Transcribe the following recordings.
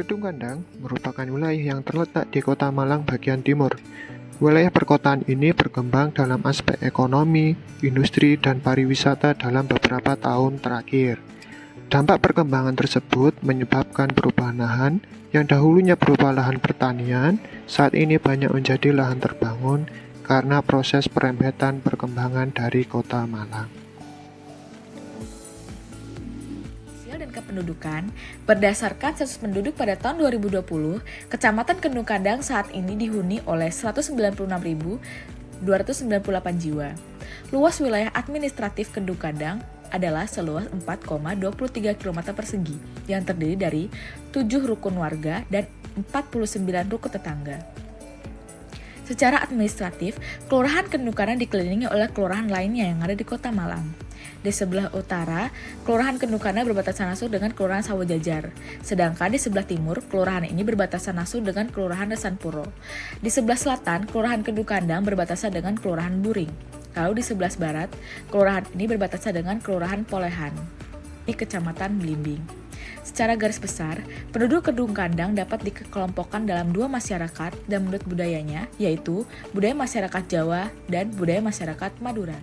Kedung Kandang merupakan wilayah yang terletak di Kota Malang bagian timur. Wilayah perkotaan ini berkembang dalam aspek ekonomi, industri, dan pariwisata dalam beberapa tahun terakhir. Dampak perkembangan tersebut menyebabkan perubahan lahan yang dahulunya berupa lahan pertanian, saat ini banyak menjadi lahan terbangun karena proses perempetan perkembangan dari Kota Malang. Dan kependudukan, berdasarkan sensus penduduk pada tahun 2020, Kecamatan Kedung Kandang saat ini dihuni oleh 196.298 jiwa. Luas wilayah administratif Kedung Kandang adalah seluas 4,23 km persegi yang terdiri dari 7 rukun warga dan 49 rukun tetangga. Secara administratif, Kelurahan Kedung Kandang dikelilingi oleh kelurahan lainnya yang ada di Kota Malang. Di sebelah utara, Kelurahan Kedung Kandang berbatasan langsung dengan Kelurahan Sawojajar. Sedangkan di sebelah timur, kelurahan ini berbatasan langsung dengan Kelurahan Resanpuro. Di sebelah selatan, Kelurahan Kedung Kandang berbatasan dengan Kelurahan Buring. Lalu di sebelah barat, kelurahan ini berbatasan dengan Kelurahan Polehan di Kecamatan Blimbing. Secara garis besar, penduduk Kedung Kandang dapat dikelompokkan dalam dua masyarakat dan menurut budayanya, yaitu budaya masyarakat Jawa dan budaya masyarakat Madura.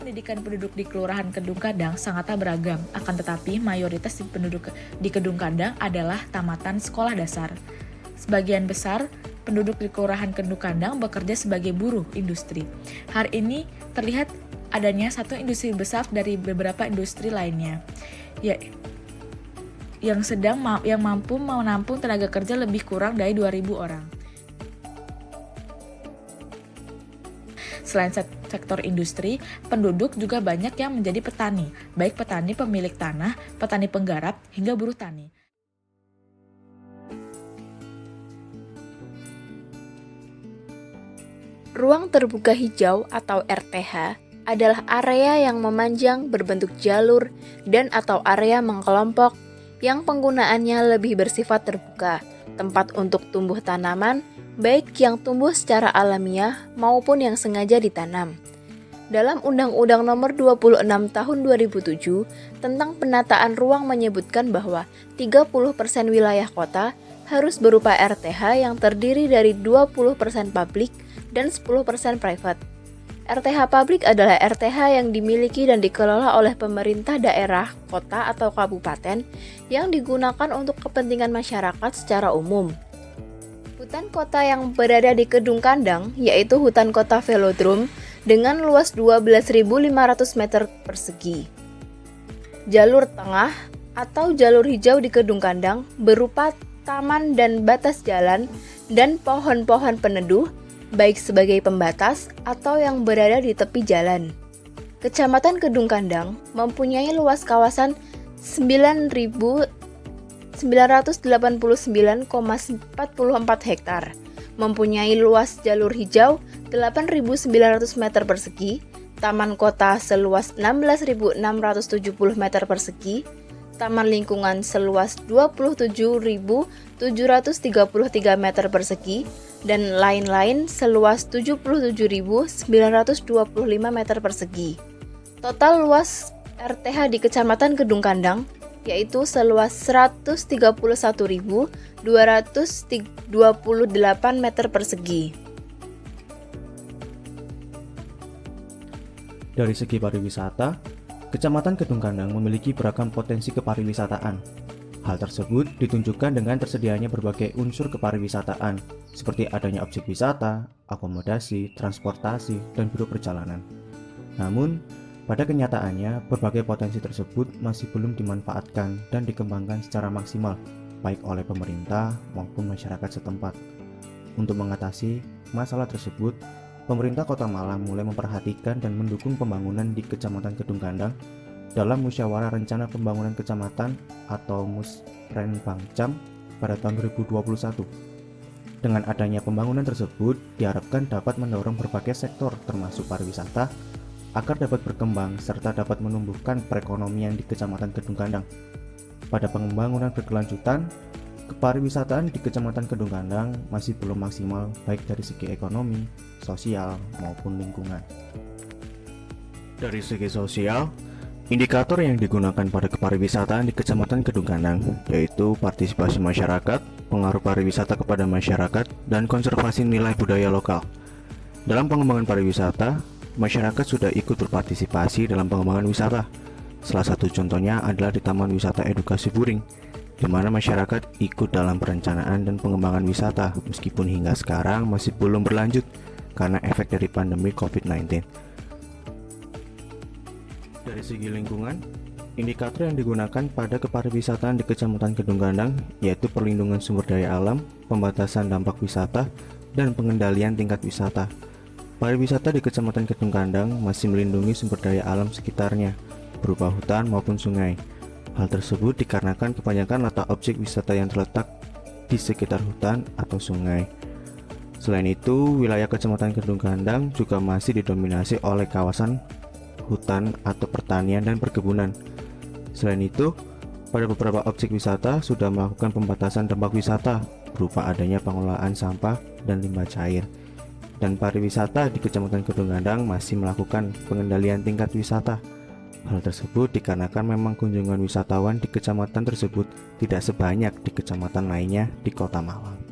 Pendidikan penduduk di Kelurahan Kedung Kandang sangatlah beragam, akan tetapi mayoritas penduduk di Kedung Kandang adalah tamatan sekolah dasar. Sebagian besar penduduk di Kelurahan Kedung Kandang bekerja sebagai buruh industri. Hari ini terlihat adanya satu industri besar dari beberapa industri lainnya, yang mampu menampung tenaga kerja lebih kurang dari 2.000 orang. Selain sektor industri, penduduk juga banyak yang menjadi petani, baik petani pemilik tanah, petani penggarap, hingga buruh tani. Ruang terbuka hijau atau RTH adalah area yang memanjang berbentuk jalur dan atau area mengkelompok yang penggunaannya lebih bersifat terbuka, tempat untuk tumbuh tanaman, baik yang tumbuh secara alamiah maupun yang sengaja ditanam. Dalam Undang-Undang Nomor 26 Tahun 2007 tentang penataan ruang menyebutkan bahwa 30% wilayah kota harus berupa RTH yang terdiri dari 20% publik dan 10% private. RTH publik adalah RTH yang dimiliki dan dikelola oleh pemerintah daerah, kota atau kabupaten yang digunakan untuk kepentingan masyarakat secara umum. Hutan kota yang berada di Kedung Kandang yaitu hutan kota Velodrome dengan luas 12.500 meter persegi. Jalur tengah atau jalur hijau di Kedung Kandang berupa taman dan batas jalan dan pohon-pohon peneduh, baik sebagai pembatas atau yang berada di tepi jalan. Kecamatan Kedung Kandang mempunyai luas kawasan 9.989,44 hektar, mempunyai luas jalur hijau 8.900 meter persegi, taman kota seluas 16.670 meter persegi, taman lingkungan seluas 27.733 meter persegi, dan lain-lain seluas 77.925 meter persegi. Total luas RTH di Kecamatan Kedung Kandang yaitu seluas 131.228 meter persegi. Dari segi pariwisata, Kecamatan Kedung Kandang memiliki beragam potensi kepariwisataan. Hal tersebut ditunjukkan dengan tersedianya berbagai unsur kepariwisataan, seperti adanya objek wisata, akomodasi, transportasi, dan biro perjalanan. Namun, pada kenyataannya, berbagai potensi tersebut masih belum dimanfaatkan dan dikembangkan secara maksimal, baik oleh pemerintah maupun masyarakat setempat. Untuk mengatasi masalah tersebut, pemerintah Kota Malang mulai memperhatikan dan mendukung pembangunan di Kecamatan Kedung Kandang dalam Musyawarah Rencana Pembangunan Kecamatan atau Musrenbangcam pada tahun 2021. Dengan adanya pembangunan tersebut, diharapkan dapat mendorong berbagai sektor termasuk pariwisata, agar dapat berkembang serta dapat menumbuhkan perekonomian di Kecamatan Kedung Kandang. Pada pembangunan berkelanjutan, kepariwisataan di Kecamatan Kedung Kandang masih belum maksimal baik dari segi ekonomi, sosial, maupun lingkungan. Dari segi sosial, Indikator yang digunakan pada kepariwisataan di Kecamatan Kedung Kandang yaitu partisipasi masyarakat, pengaruh pariwisata kepada masyarakat, dan konservasi nilai budaya lokal. Dalam pengembangan pariwisata, masyarakat sudah ikut berpartisipasi dalam pengembangan wisata. Salah satu contohnya adalah di Taman Wisata Edukasi Buring, di mana masyarakat ikut dalam perencanaan dan pengembangan wisata, meskipun hingga sekarang masih belum berlanjut karena efek dari pandemi COVID-19. Dari segi lingkungan, indikator yang digunakan pada kepariwisataan di Kecamatan Kedung Kandang yaitu perlindungan sumber daya alam, pembatasan dampak wisata, dan pengendalian tingkat wisata. Pariwisata di Kecamatan Kedung Kandang masih melindungi sumber daya alam sekitarnya, berupa hutan maupun sungai. Hal tersebut dikarenakan kebanyakan letak objek wisata yang terletak di sekitar hutan atau sungai. Selain itu, wilayah Kecamatan Kedung Kandang juga masih didominasi oleh kawasan hutan atau pertanian dan perkebunan. Selain itu, pada beberapa objek wisata sudah melakukan pembatasan dampak wisata berupa adanya pengelolaan sampah dan limbah cair. Dan pariwisata di Kecamatan Kedung Kandang masih melakukan pengendalian tingkat wisata. Hal tersebut dikarenakan memang kunjungan wisatawan di kecamatan tersebut tidak sebanyak di kecamatan lainnya di Kota Malang.